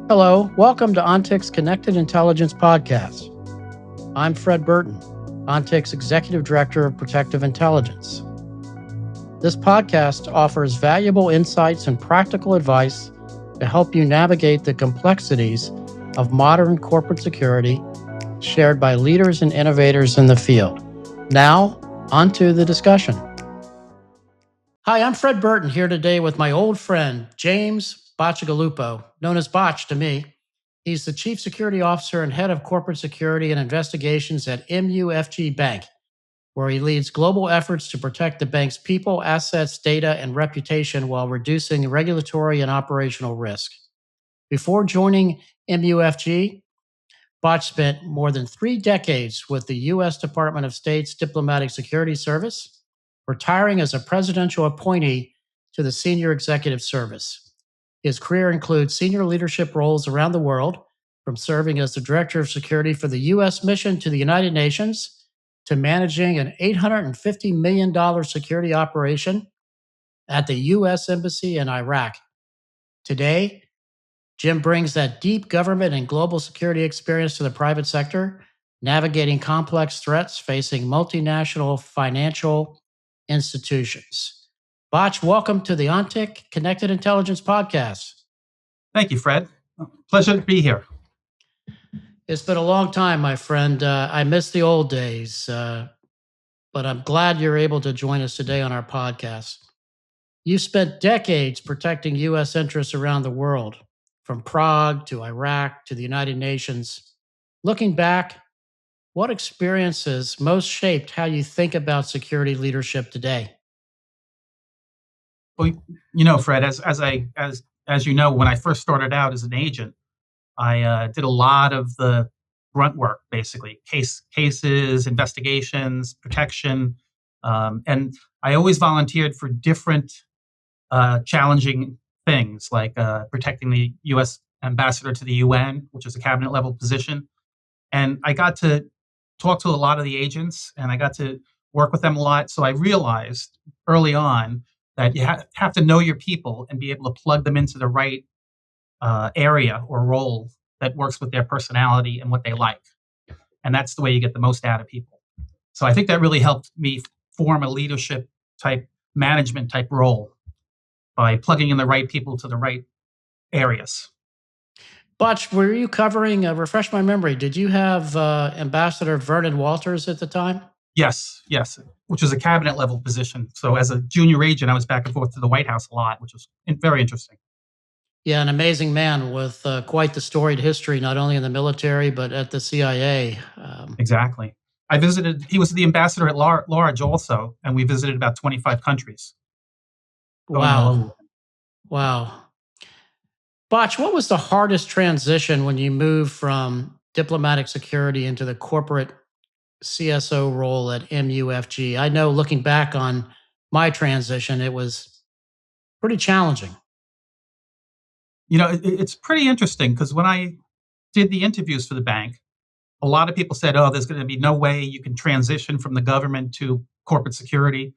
Hello, welcome to ONTIC's Connected Intelligence Podcast. I'm Fred Burton, ONTIC's Executive Director of Protective Intelligence. This podcast offers valuable insights and practical advice to help you navigate the complexities of modern corporate security shared by leaders and innovators in the field. Now, on to the discussion. Hi, I'm Fred Burton here today with my old friend, James Bacigalupo, known as Botch to me. He's the Chief Security Officer and Head of Corporate Security and Investigations at MUFG Bank, where he leads global efforts to protect the bank's people, assets, data, and reputation while reducing regulatory and operational risk. Before joining MUFG, Botch spent more than 3 decades with the U.S. Department of State's Diplomatic Security Service, retiring as a presidential appointee to the Senior Executive Service. His career includes senior leadership roles around the world, from serving as the Director of Security for the U.S. mission to the United Nations, to managing an $850 million security operation at the U.S. Embassy in Iraq. Today, Jim brings that deep government and global security experience to the private sector, navigating complex threats facing multinational financial institutions. Botch, welcome to the ONTIC Connected Intelligence Podcast. Thank you, Fred. Pleasure to be here. It's been a long time, my friend. I miss the old days, but I'm glad you're able to join us today on our podcast. You spent decades protecting U.S. interests around the world, from Prague to Iraq to the United Nations. Looking back, what experiences most shaped how you think about security leadership today? Well, Fred, as you know, when I first started out as an agent, I did a lot of the grunt work, basically cases, investigations, protection, and I always volunteered for different challenging things, like protecting the U.S. ambassador to the UN, which is a cabinet level position, and I got to talk to a lot of the agents, and I got to work with them a lot. So I realized early on that you have to know your people and be able to plug them into the right area or role that works with their personality and what they like. And that's the way you get the most out of people. So I think that really helped me form a leadership type, management type role by plugging in the right people to the right areas. Butch, were you covering, refresh my memory, did you have Ambassador Vernon Walters at the time? Yes, which was a cabinet level position. So as a junior agent, I was back and forth to the White House a lot, which was very interesting. Yeah, an amazing man with quite the storied history, not only in the military, but at the CIA. Exactly. He was the ambassador at large also, and we visited about 25 countries. Wow. Botch, what was the hardest transition when you moved from diplomatic security into the corporate CSO role at MUFG? I know looking back on my transition, it was pretty challenging. It's pretty interesting because when I did the interviews for the bank, a lot of people said, there's going to be no way you can transition from the government to corporate security.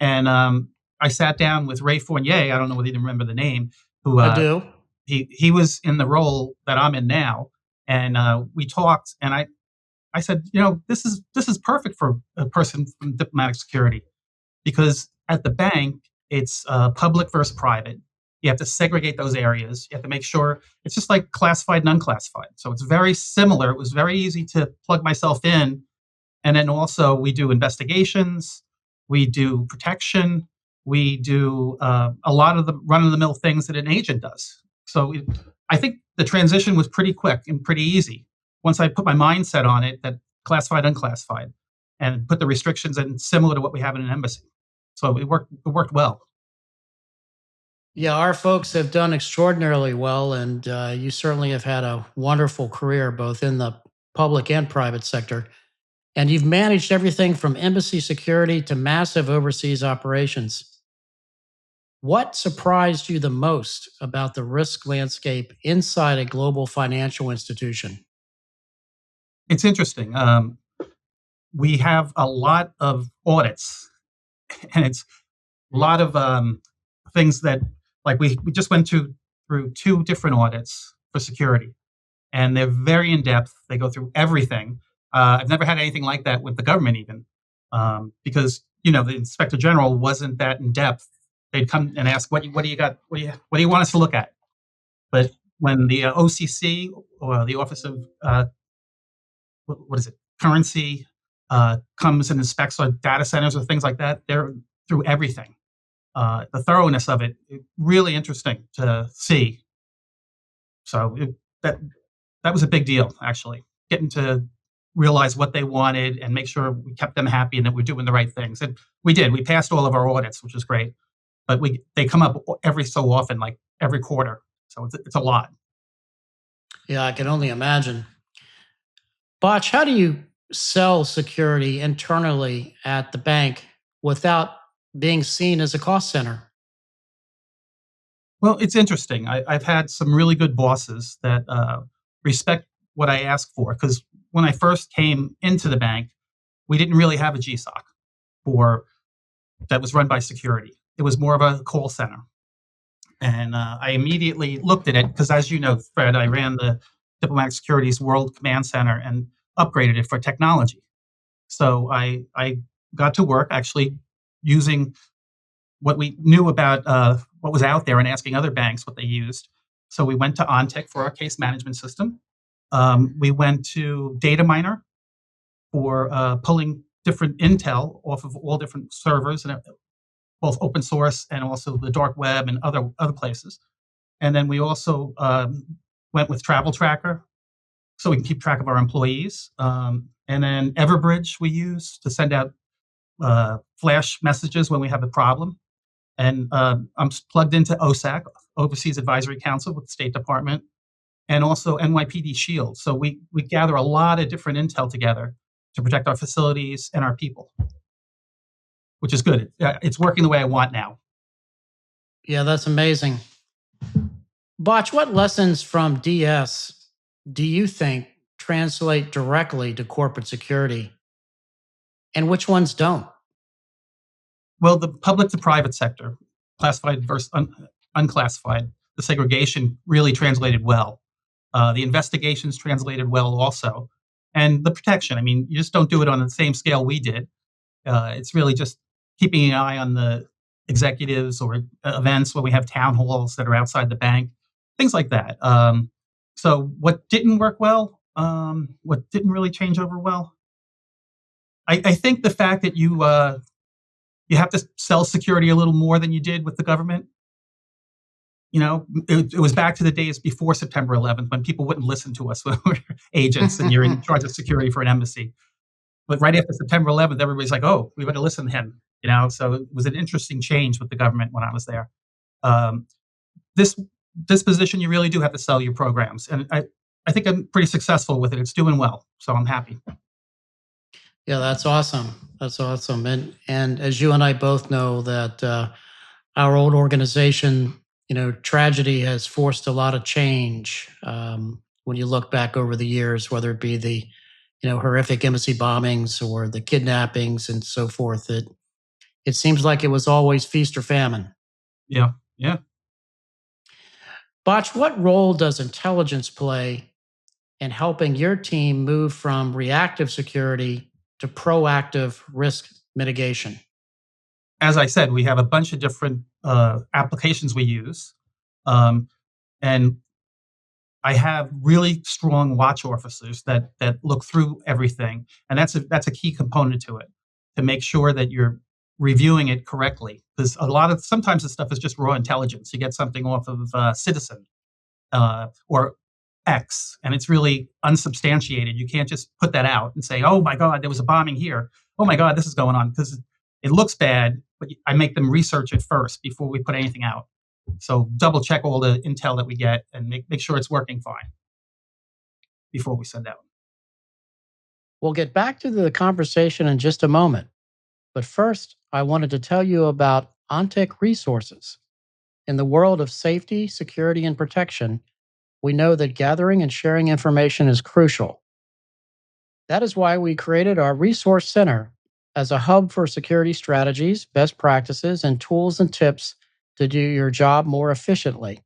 And I sat down with Ray Fournier, I don't know whether you remember the name, who I do. He was in the role that I'm in now. And we talked, and I said, this is perfect for a person from diplomatic security, because at the bank, it's public versus private. You have to segregate those areas. You have to make sure it's just like classified and unclassified. So it's very similar. It was very easy to plug myself in. And then also we do investigations, we do protection, we do a lot of the run-of-the-mill things that an agent does. So I think the transition was pretty quick and pretty easy once I put my mindset on it, that classified, unclassified, and put the restrictions in similar to what we have in an embassy. So it worked well. Yeah, our folks have done extraordinarily well, and you certainly have had a wonderful career both in the public and private sector. And you've managed everything from embassy security to massive overseas operations. What surprised you the most about the risk landscape inside a global financial institution? It's interesting. We have a lot of audits, and it's a lot of things that, like we just went through 2 different audits for security, and they're very in depth. They go through everything. I've never had anything like that with the government, even because the inspector general wasn't that in depth. They'd come and ask, "What do you got? What do you want us to look at?" But when the OCC, or the Office of what is it, Currency, comes and inspects our data centers or things like that, they're through everything. The thoroughness of it, really interesting to see. So that was a big deal, actually, getting to realize what they wanted and make sure we kept them happy and that we're doing the right things. And we did. We passed all of our audits, which was great. But they come up every so often, like every quarter. So it's a lot. Yeah, I can only imagine. Botch, how do you sell security internally at the bank without being seen as a cost center? Well, it's interesting. I've had some really good bosses that respect what I ask for. Because when I first came into the bank, we didn't really have a GSOC for that was run by security. It was more of a call center. And I immediately looked at it because, as you know, Fred, I ran the Diplomatic Securities World Command Center and upgraded it for technology. So I got to work actually using what we knew about what was out there and asking other banks what they used. So we went to OnTech for our case management system. We went to Data Miner for pulling different intel off of all different servers, and both open source and also the dark web and other places. And then we also went with Travel Tracker, so we can keep track of our employees. And then Everbridge we use to send out flash messages when we have a problem. And I'm plugged into OSAC, Overseas Advisory Council with the State Department, and also NYPD Shield. So we gather a lot of different intel together to protect our facilities and our people, which is good. It's working the way I want now. Yeah, that's amazing. Botch, what lessons from DS do you think translate directly to corporate security, and which ones don't? Well, the public to private sector, classified versus unclassified, the segregation really translated well. The investigations translated well also. And the protection, I mean, you just don't do it on the same scale we did. It's really just keeping an eye on the executives or events when we have town halls that are outside the bank, things like that. So what didn't work well, what didn't really change over well, I think the fact that you have to sell security a little more than you did with the government. It was back to the days before September 11th when people wouldn't listen to us when we were agents and you're in charge of security for an embassy. But right after September 11th, everybody's like, "Oh, we better listen to him." So it was an interesting change with the government when I was there. Um, this position, you really do have to sell your programs, and I think I'm pretty successful with it. It's doing well, so I'm happy. Yeah, that's awesome. That's awesome. And as you and I both know that our old organization, tragedy has forced a lot of change. When you look back over the years, whether it be the horrific embassy bombings or the kidnappings and so forth, it seems like it was always feast or famine. Yeah, yeah. Botch, what role does intelligence play in helping your team move from reactive security to proactive risk mitigation? As I said, we have a bunch of different applications we use, and I have really strong watch officers that look through everything, and that's a key component to it, to make sure that you're reviewing it correctly. Because sometimes the stuff is just raw intelligence. You get something off of Citizen or X, and it's really unsubstantiated. You can't just put that out and say, "Oh my God, there was a bombing here. Oh my God, this is going on," because it looks bad. But I make them research it first before we put anything out. So double check all the intel that we get and make sure it's working fine before we send out. We'll get back to the conversation in just a moment. But first, I wanted to tell you about OnTech resources. In the world of safety, security, and protection, we know that gathering and sharing information is crucial. That is why we created our Resource Center as a hub for security strategies, best practices, and tools and tips to do your job more efficiently.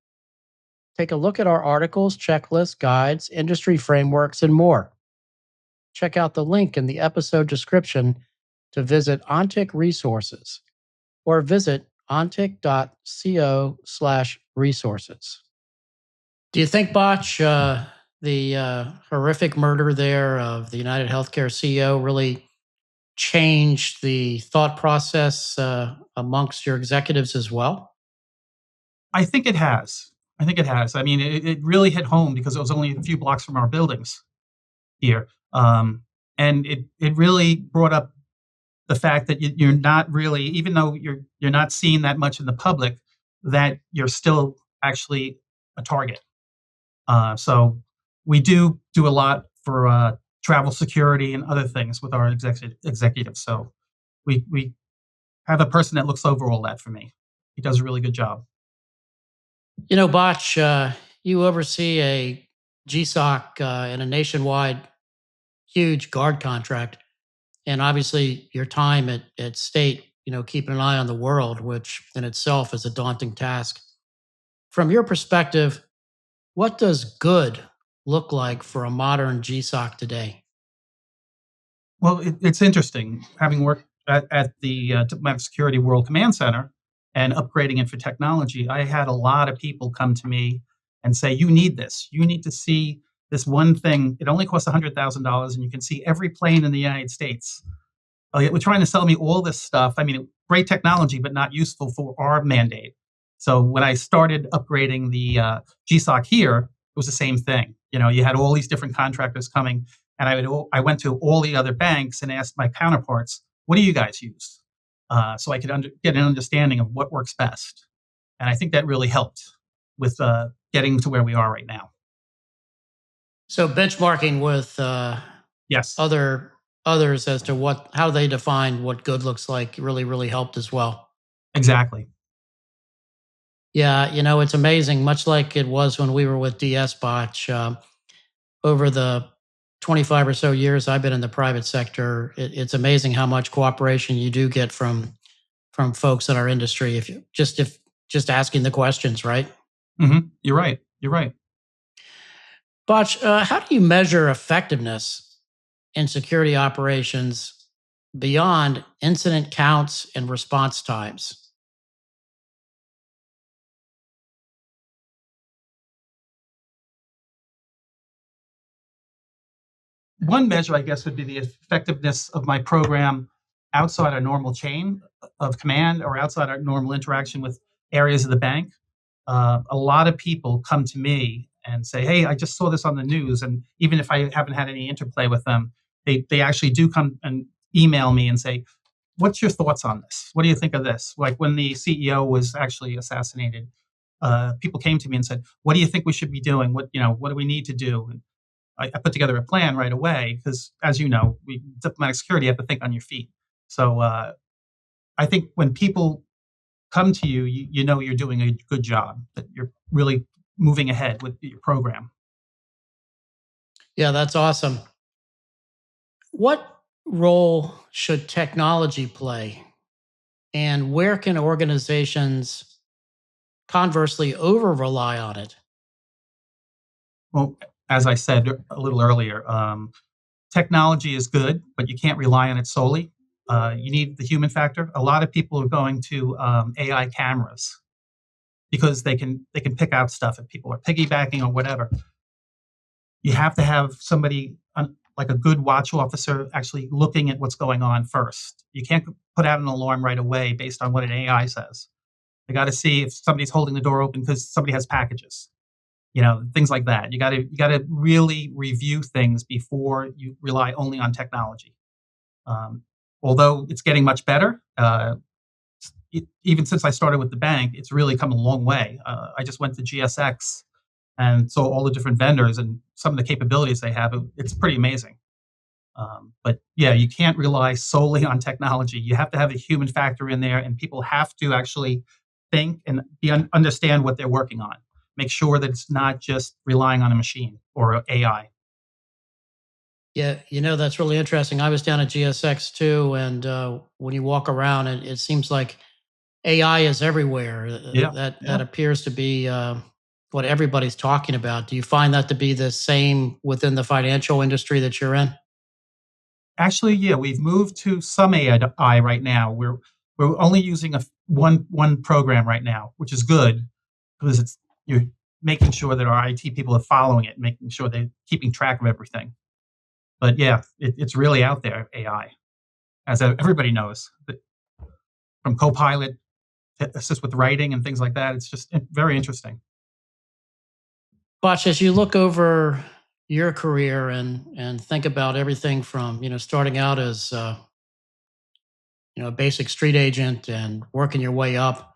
Take a look at our articles, checklists, guides, industry frameworks, and more. Check out the link in the episode description to visit ONTIC resources or visit ontic.co/resources. Do you think, Botch, the horrific murder there of the United Healthcare CEO really changed the thought process amongst your executives as well? I think it has. I think it has. I mean, it really hit home because it was only a few blocks from our buildings here. And it really brought up the fact that you're not really, even though you're not seen that much in the public, that you're still actually a target. So we do a lot for travel security and other things with our executives. So we have a person that looks over all that for me. He does a really good job. You know, Botch, you oversee a GSOC and a nationwide huge guard contract. And obviously, your time at state, keeping an eye on the world, which in itself is a daunting task. From your perspective, what does good look like for a modern GSOC today? Well, it's interesting having worked at the Diplomatic Security World Command Center and upgrading it for technology. I had a lot of people come to me and say, "You need this. You need to see this one thing. It only costs $100,000, and you can see every plane in the United States." We're trying to sell me all this stuff. I mean, great technology, but not useful for our mandate. So when I started upgrading the GSOC here, it was the same thing. You had all these different contractors coming, and I went to all the other banks and asked my counterparts, "What do you guys use?" So I could get an understanding of what works best. And I think that really helped with getting to where we are right now. So benchmarking with Yes, others as to how they define what good looks like really helped as well. exactly. Yeah, it's amazing. Much like it was when we were with DS Botch, over the 25 or so years I've been in the private sector, it's amazing how much cooperation you do get from folks in our industry if just asking the questions, right? You're right. You're right. Botch, how do you measure effectiveness in security operations beyond incident counts and response times? One measure, I guess, would be the effectiveness of my program outside our normal chain of command or outside our normal interaction with areas of the bank. A lot of people come to me and say, "Hey, I just saw this on the news," and even if I haven't had any interplay with them, they actually do come and email me and say, "What's your thoughts on this? What do you think of this?" Like when the CEO was actually assassinated, people came to me and said, "What do you think we should be doing? What do we need to do?" And I put together a plan right away because, as you know, diplomatic security, you have to think on your feet. So I think when people come to you, you know you're doing a good job, that you're really moving ahead with your program. Yeah, that's awesome. What role should technology play, and where can organizations conversely over rely on it? Well, as I said a little earlier, technology is good, but you can't rely on it solely. You need the human factor. A lot of people are going to AI cameras because they can pick out stuff if people are piggybacking or whatever. You have to have somebody like a good watch officer actually looking at what's going on first. You can't put out an alarm right away based on what an AI says. They got to see if somebody's holding the door open because somebody has packages. Things like that. You got to really review things before you rely only on technology. Um, Although it's getting much better, even since I started with the bank, it's really come a long way. I just went to GSX and saw all the different vendors and some of the capabilities they have. It's pretty amazing. But yeah, you can't rely solely on technology. You have to have a human factor in there, and people have to actually think and understand what they're working on. Make sure that it's not just relying on a machine or AI. Yeah, that's really interesting. I was down at GSX too, and when you walk around, it seems like AI is everywhere. Yeah, That yeah. appears to be what everybody's talking about. Do you find that to be the same within the financial industry that you're in? Actually, yeah, we've moved to some AI right now. We're only using one program right now, which is good because it's you're making sure that our IT people are following it, making sure they're keeping track of everything. But yeah, it's really out there, AI, as everybody knows. From Copilot to assist with writing and things like that, it's just very interesting. Botch, as you look over your career and think about everything from starting out as a basic street agent and working your way up,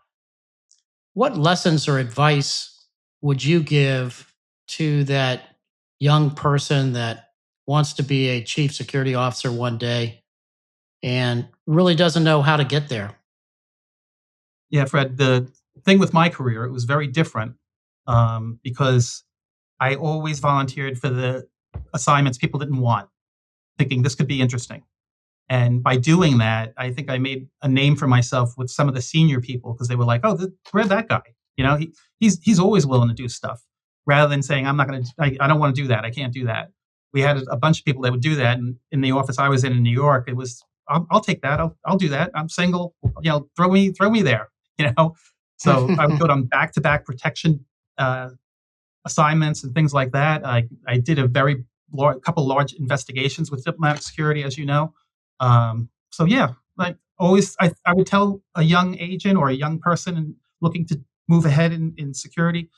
what lessons or advice would you give to that young person that wants to be a chief security officer one day and really doesn't know how to get there? Yeah, Fred, the thing with my career, it was very different because I always volunteered for the assignments people didn't want, thinking this could be interesting. And by doing that, I think I made a name for myself with some of the senior people because they were like, "Oh, where's that guy? He's always willing to do stuff." Rather than saying, "I'm not going to, I don't want to do that. I can't do that." We had a bunch of people that would do that, and in the office I was in New York, it was, "I'll take that. I'll do that. I'm single. Throw me there." You know, so I would go on back-to-back protection uh, assignments and things like that. I did a couple large investigations with diplomatic security, as you know. So yeah, like always, I would tell a young agent or a young person looking to move ahead in security,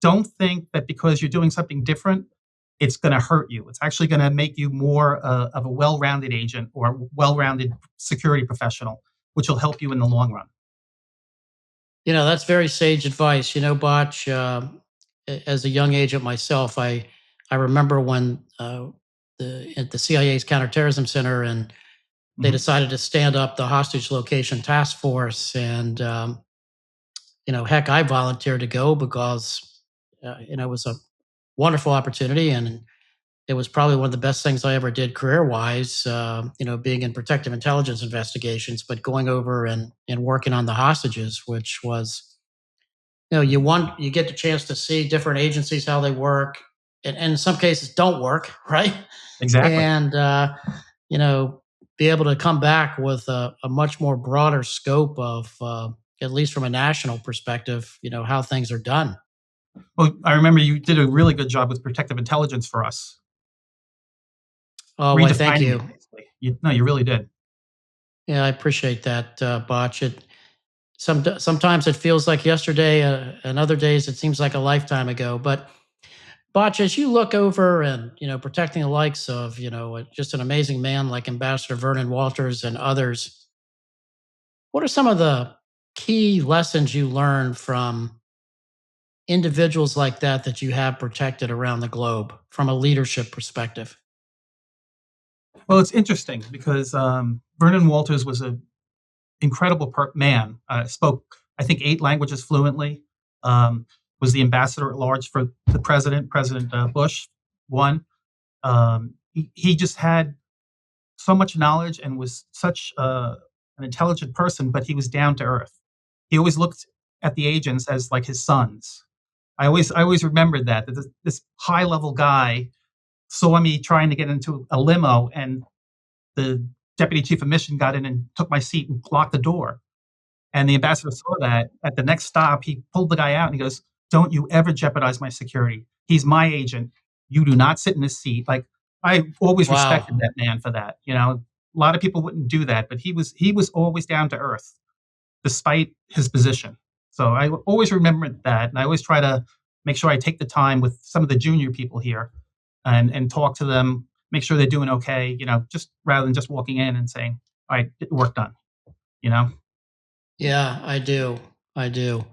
don't think that because you're doing something different, it's going to hurt you. It's actually going to make you more of a well-rounded agent or a well-rounded security professional, which will help you in the long run. That's very sage advice. Botch, as a young agent myself, I remember when at the CIA's counterterrorism center, and they Mhm. decided to stand up the hostage location task force, and heck, I volunteered to go because it was a wonderful opportunity, and it was probably one of the best things I ever did career wise. Being in protective intelligence investigations, but going over and working on the hostages, which was you get the chance to see different agencies how they work, and in some cases don't work, right? Exactly. And you know be able to come back with a much more broader scope of at least from a national perspective, how things are done. Well, I remember you did a really good job with protective intelligence for us, Oh, why, thank redefining it you. basically. No, you really did. Yeah, I appreciate that, Botch. Sometimes it feels like yesterday, and other days it seems like a lifetime ago. But Botch, as you look over and protecting the likes of just an amazing man like Ambassador Vernon Walters and others, what are some of the key lessons you learned from individuals like that you have protected around the globe from a leadership perspective? Well, it's interesting because Vernon Walters was an incredible man. Spoke, I think, 8 languages fluently. Um, was the ambassador at large for the president, President Bush, one. He just had so much knowledge and was such an intelligent person, but he was down to earth. He always looked at the agents as like his sons. I always remembered that this high level guy saw me trying to get into a limo, and the deputy chief of mission got in and took my seat and locked the door. And the ambassador saw that. At the next stop, he pulled the guy out and he goes, "Don't you ever jeopardize my security. He's my agent. You do not sit in his seat." Like, I always respected Wow. that man for that. A lot of people wouldn't do that, but he was always down to earth despite his position. So I always remember that, and I always try to make sure I take the time with some of the junior people here and talk to them, make sure they're doing okay. Just rather than just walking in and saying, "All right, get work done." You know. Yeah, I do. I do.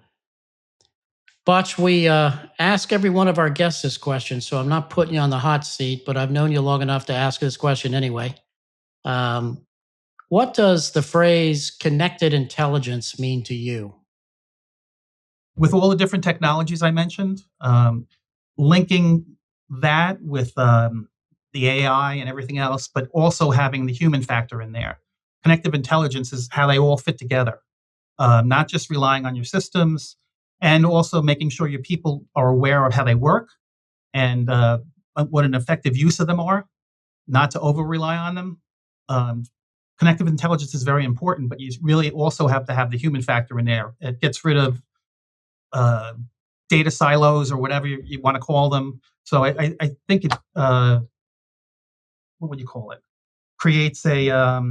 Botch, we ask every one of our guests this question, so I'm not putting you on the hot seat, but I've known you long enough to ask this question anyway. Um, what does the phrase connected intelligence mean to you? With all the different technologies I mentioned, linking that with the AI and everything else, but also having the human factor in there. Connective intelligence is how they all fit together, not just relying on your systems, and also making sure your people are aware of how they work and what an effective use of them are, not to over-rely on them. Connective intelligence is very important, but you really also have to have the human factor in there. It gets rid of data silos or whatever you want to call them. So I think it, what would you call it? Creates a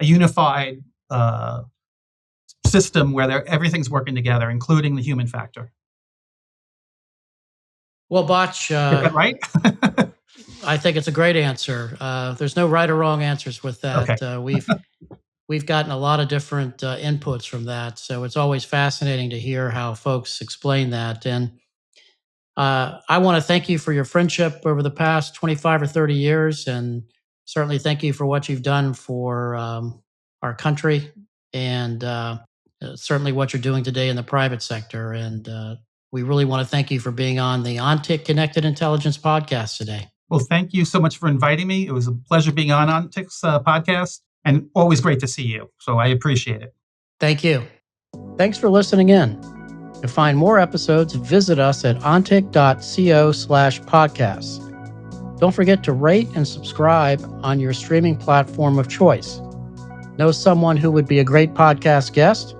unified system where everything's working together, including the human factor. Well, Botch, Get that right? I think it's a great answer. There's no right or wrong answers with that. Okay. We've gotten a lot of different inputs from that, so it's always fascinating to hear how folks explain that. And I want to thank you for your friendship over the past 25 or 30 years, and certainly thank you for what you've done for our country, and certainly what you're doing today in the private sector. And we really want to thank you for being on the OnTIC Connected Intelligence podcast today. Well, thank you so much for inviting me. It was a pleasure being on OnTIC's podcast, and always great to see you. So I appreciate it. Thank you. Thanks for listening in. To find more episodes, visit us at ontic.co/podcasts. Don't forget to rate and subscribe on your streaming platform of choice. Know someone who would be a great podcast guest?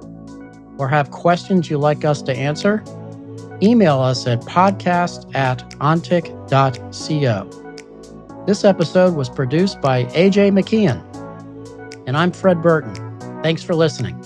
Or have questions you'd like us to answer? Email us at podcast@ontic.co. This episode was produced by AJ McKeon. And I'm Fred Burton. Thanks for listening.